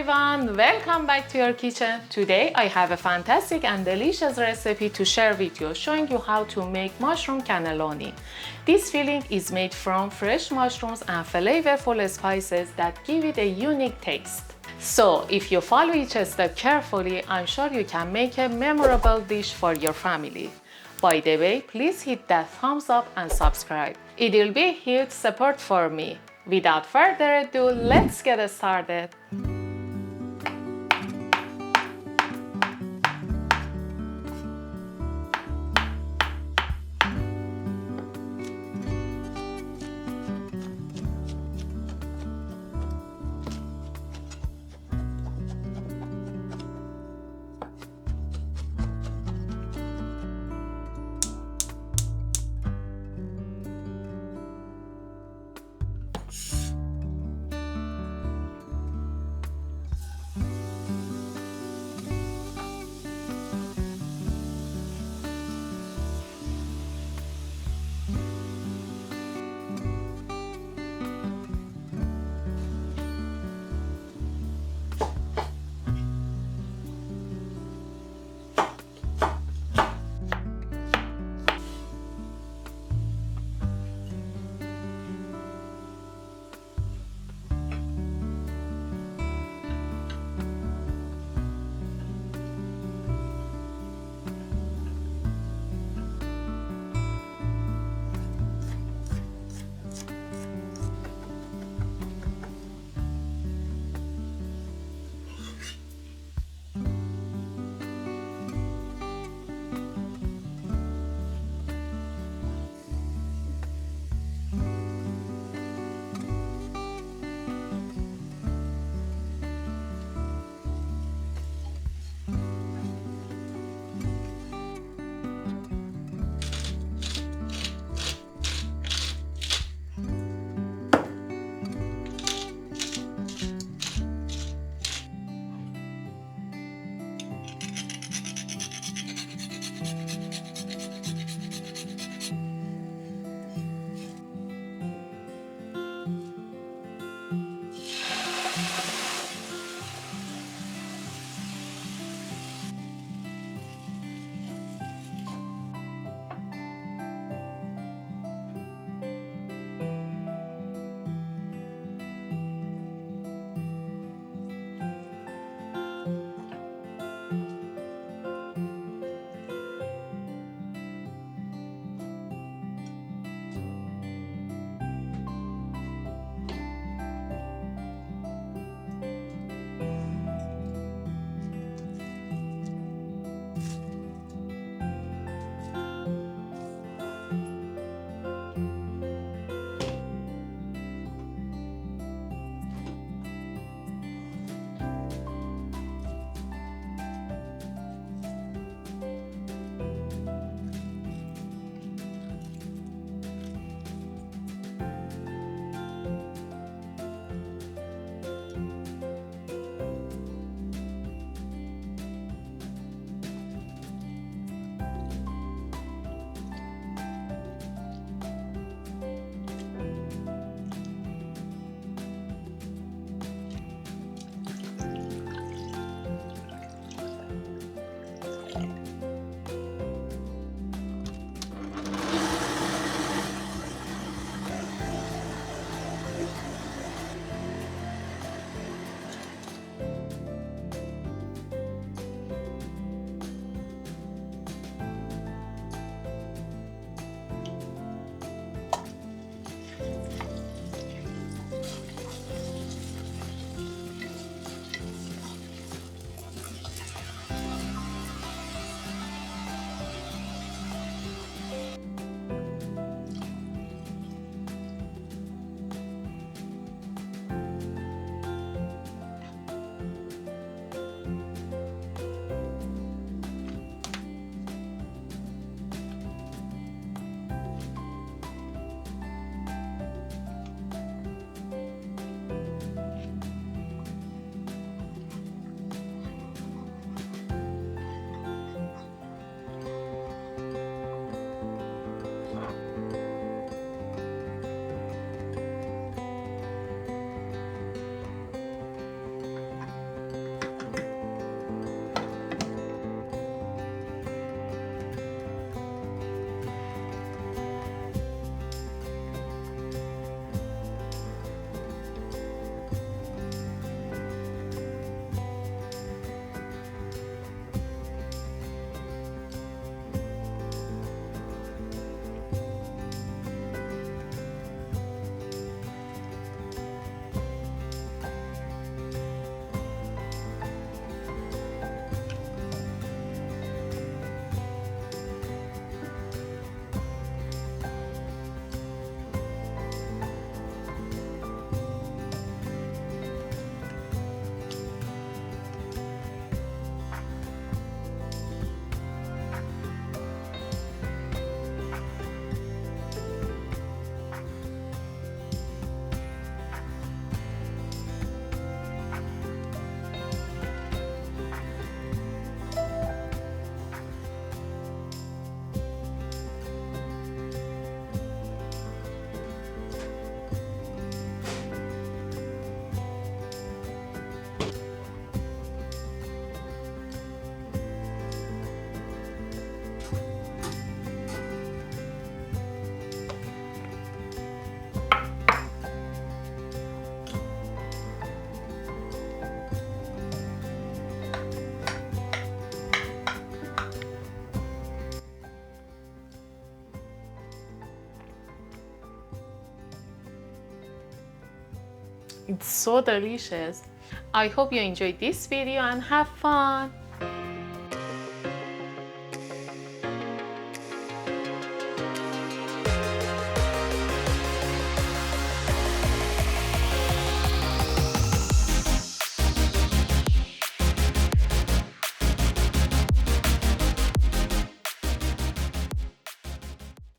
everyone, welcome back to your kitchen. Today I have a fantastic and delicious recipe to share with you, showing you how to make mushroom cannelloni. This filling is made from fresh mushrooms and flavorful spices that give it a unique taste. So if you follow each step carefully, I'm sure you can make a memorable dish for your family. By the way, please hit that thumbs up and subscribe. It will be a huge support for me. Without further ado, let's get started. It's so delicious. I hope you enjoyed this video and have fun.